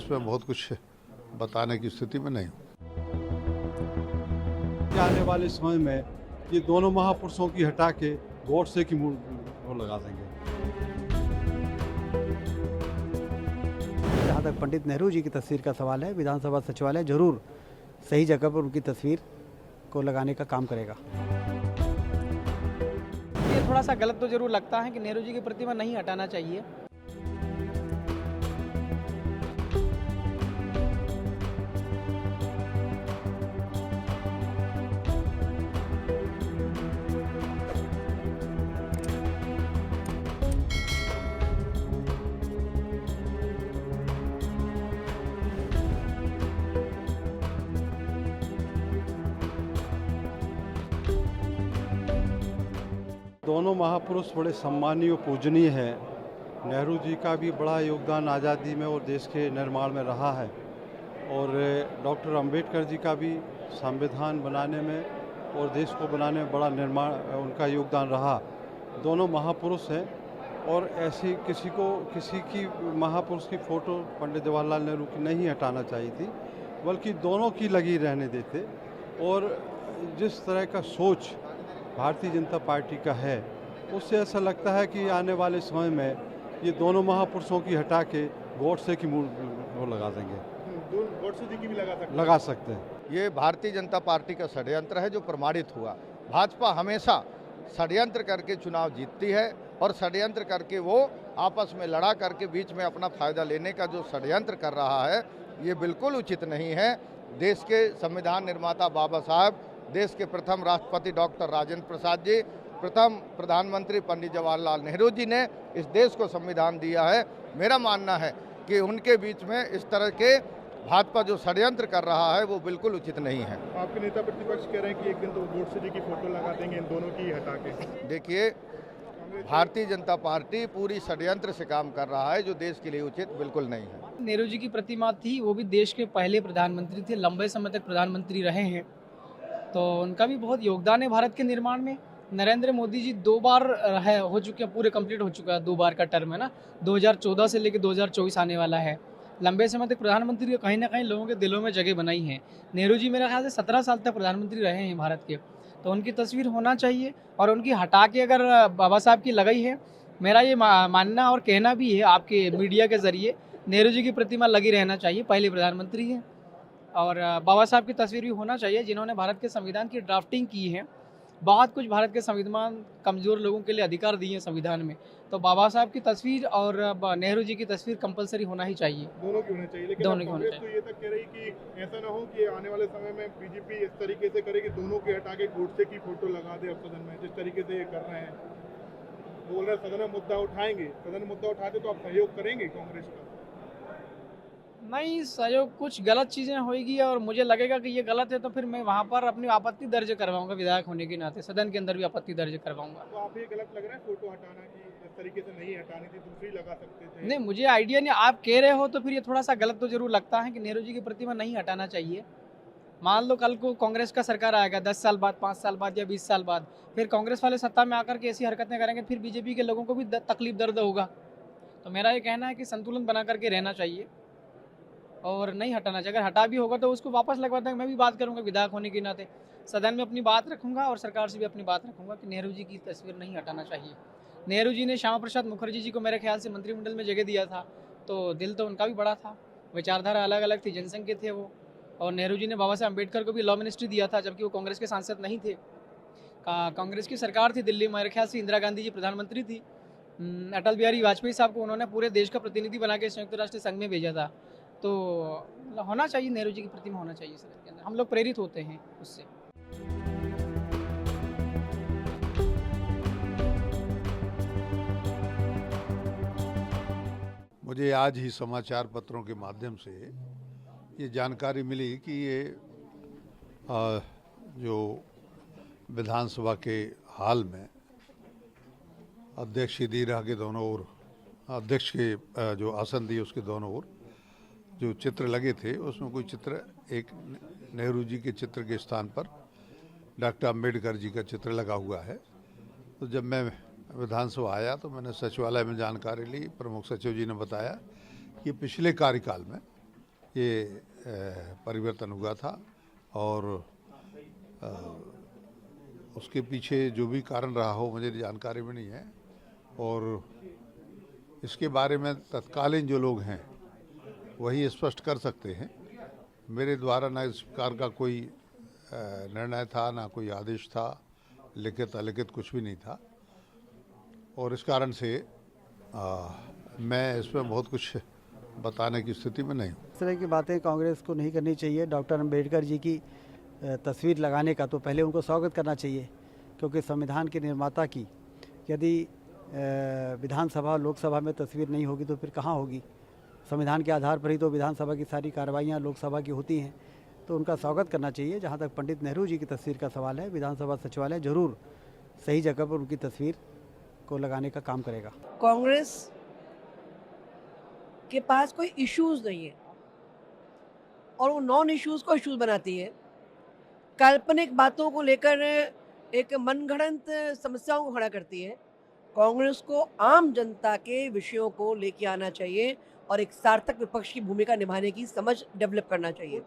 इसमें बहुत कुछ बताने की स्थिति में नहीं हूँ। आने वाले समय में ये दोनों महापुरुषों की हटा के गॉडसे की वो लगा देंगे। जहाँ तक पंडित नेहरू जी की तस्वीर का सवाल है, विधानसभा सचिवालय जरूर सही जगह पर उनकी तस्वीर को लगाने का काम करेगा। ये थोड़ा सा गलत तो जरूर लगता है कि नेहरू जी की प्रतिमा नहीं हटाना चाहिए। दोनों महापुरुष बड़े सम्मानीय और पूजनीय हैं। नेहरू जी का भी बड़ा योगदान आज़ादी में और देश के निर्माण में रहा है, और डॉक्टर अंबेडकर जी का भी संविधान बनाने में और देश को बनाने में बड़ा निर्माण उनका योगदान रहा। दोनों महापुरुष हैं, और ऐसी किसी की महापुरुष की फ़ोटो पंडित जवाहरलाल नेहरू की नहीं हटाना चाहिए थी, बल्कि दोनों की लगी रहने देते। और जिस तरह का सोच भारतीय जनता पार्टी का है, उससे ऐसा लगता है कि आने वाले समय में ये दोनों महापुरुषों की हटा के गॉडसे की वो लगा देंगे। गॉडसे जी की भी लगा सकते हैं। ये भारतीय जनता पार्टी का षड्यंत्र है जो प्रमाणित हुआ। भाजपा हमेशा षड्यंत्र करके चुनाव जीतती है, और षड्यंत्र करके वो आपस में लड़ा करके बीच में अपना फायदा लेने का जो षड्यंत्र कर रहा है, ये बिल्कुल उचित नहीं है। देश के संविधान निर्माता बाबा साहब, देश के प्रथम राष्ट्रपति डॉक्टर राजेंद्र प्रसाद जी, प्रथम प्रधानमंत्री पंडित जवाहरलाल नेहरू जी ने इस देश को संविधान दिया है। मेरा मानना है कि उनके बीच में इस तरह के भाजपा जो षड्यंत्र कर रहा है वो बिल्कुल उचित नहीं है। आपके नेता प्रतिपक्ष कह रहे हैं कि एक दिन तो गॉडसे जी की फोटो लगा देंगे इन दोनों की हटा के। देखिए, भारतीय जनता पार्टी पूरी षड्यंत्र से काम कर रहा है, जो देश के लिए उचित बिल्कुल नहीं है। नेहरू जी की प्रतिमा थी, वो भी देश के पहले प्रधानमंत्री थे, लंबे समय तक प्रधानमंत्री रहे हैं, तो उनका भी बहुत योगदान है भारत के निर्माण में। नरेंद्र मोदी जी 2 बार हो चुके हैं, पूरे कंप्लीट हो चुका है 2 बार का टर्म है ना, 2014 से लेकर 2024 आने वाला है। लंबे समय तक प्रधानमंत्री कहीं ना कहीं लोगों के दिलों में जगह बनाई है। नेहरू जी मेरे ख्याल से 17 साल तक प्रधानमंत्री रहे हैं भारत के, तो उनकी तस्वीर होना चाहिए, और उनकी हटा के अगर बाबा साहब की लगाई है, मेरा ये मानना और कहना भी है आपके मीडिया के ज़रिए, नेहरू जी की प्रतिमा लगी रहना चाहिए, पहले प्रधानमंत्री हैं। और बाबा साहब की तस्वीर भी होना चाहिए, जिन्होंने भारत के संविधान की ड्राफ्टिंग की है। बहुत कुछ भारत के संविधान कमज़ोर लोगों के लिए अधिकार दिए हैं संविधान में, तो बाबा साहब की तस्वीर और नेहरू जी की तस्वीर कंपलसरी होना ही चाहिए। दोनों की होनी चाहिए, लेकिन दोनों की होनी कांग्रेस तो ये तक कह रही कि ऐसा ना हो कि आने वाले समय में बीजेपी इस तरीके से करे कि दोनों के हटा के गॉडसे की फोटो लगा दे अब सदन में, जिस तरीके से ये कर रहे हैं। बोल रहे सदन में मुद्दा उठाएंगे, सदन में मुद्दा उठाते तो आप सहयोग करेंगे कांग्रेस का? नहीं, सहयोग कुछ गलत चीज़ें होगी और मुझे लगेगा कि ये गलत है, तो फिर मैं वहाँ पर अपनी आपत्ति दर्ज करवाऊंगा, विधायक होने के नाते सदन के अंदर भी आपत्ति दर्ज करवाऊंगा। तो आप ये गलत लग रहा है फोटो हटाना, कि इस तरीके से नहीं हटानी थी, दूसरी लगा सकते थे? नहीं, मुझे आइडिया नहीं, आप कह रहे हो तो फिर ये थोड़ा सा गलत तो जरूर लगता है कि नेहरू जी की प्रतिमा नहीं हटाना चाहिए। मान लो कल को कांग्रेस का सरकार आएगा 10 साल बाद, 5 साल बाद या 20 साल बाद, फिर कांग्रेस वाले सत्ता में आकर के ऐसी हरकतें करेंगे, फिर बीजेपी के लोगों को भी तकलीफ दर्द होगा। तो मेरा ये कहना है कि संतुलन बना करके रहना चाहिए और नहीं हटाना चाहिए। अगर हटा भी होगा तो उसको वापस लगवा देंगे। मैं भी बात करूंगा विधायक होने के नाते, सदन में अपनी बात रखूंगा और सरकार से भी अपनी बात रखूंगा कि नेहरू जी की तस्वीर नहीं हटाना चाहिए। नेहरू जी ने श्यामा प्रसाद मुखर्जी जी को मेरे ख्याल से मंत्रिमंडल में जगह दिया था, तो दिल तो उनका भी बड़ा था, विचारधारा अलग अलग थी, जनसंघ के थे वो। और नेहरू जी ने बाबा साहब अम्बेडकर को भी लॉ मिनिस्ट्री दिया था, जबकि वो कांग्रेस के सांसद नहीं थे। कांग्रेस की सरकार थी दिल्ली में, मेरे ख्याल से इंदिरा गांधी जी प्रधानमंत्री थी। अटल बिहारी वाजपेयी साहब को उन्होंने पूरे देश का प्रतिनिधि बना के संयुक्त राष्ट्र संघ में भेजा था। तो होना चाहिए, नेहरू जी की प्रतिमा होना चाहिए सदन के अंदर। हम लोग प्रेरित होते हैं उससे। मुझे आज ही समाचार पत्रों के माध्यम से ये जानकारी मिली कि ये जो विधानसभा के हाल में अध्यक्ष की दीर्घा के दोनों ओर, अध्यक्ष के जो आसन दिए उसके दोनों ओर जो चित्र लगे थे, उसमें कोई चित्र, एक नेहरू जी के चित्र के स्थान पर डॉक्टर अंबेडकर जी का चित्र लगा हुआ है। तो जब मैं विधानसभा आया तो मैंने सचिवालय में जानकारी ली, प्रमुख सचिव जी ने बताया कि पिछले कार्यकाल में ये परिवर्तन हुआ था और उसके पीछे जो भी कारण रहा हो मुझे जानकारी भी नहीं है और इसके बारे में तत्कालीन जो लोग हैं वही स्पष्ट कर सकते हैं। मेरे द्वारा ना इस प्रकार का कोई निर्णय था, ना कोई आदेश था, लिखित अलिखित कुछ भी नहीं था और इस कारण से मैं इसमें बहुत कुछ बताने की स्थिति में नहीं हूँ। इस तरह की बातें कांग्रेस को नहीं करनी चाहिए। डॉक्टर अंबेडकर जी की तस्वीर लगाने का तो पहले उनको स्वागत करना चाहिए, क्योंकि संविधान के निर्माता की यदि विधानसभा लोकसभा में तस्वीर नहीं होगी तो फिर कहाँ होगी। संविधान के आधार पर ही तो विधानसभा की सारी कार्रवाइयाँ लोकसभा की होती हैं, तो उनका स्वागत करना चाहिए। जहाँ तक पंडित नेहरू जी की तस्वीर का सवाल है, विधानसभा सचिवालय जरूर सही जगह पर उनकी तस्वीर को लगाने का काम करेगा। कांग्रेस के पास कोई इश्यूज नहीं है और वो नॉन इश्यूज को इश्यूज बनाती है। काल्पनिक बातों को लेकर एक मनगढ़ंत समस्याओं को खड़ा करती है। कांग्रेस को आम जनता के विषयों को लेके आना चाहिए और एक सार्थक विपक्ष की भूमिका निभाने की समझ डेवलप करना चाहिए।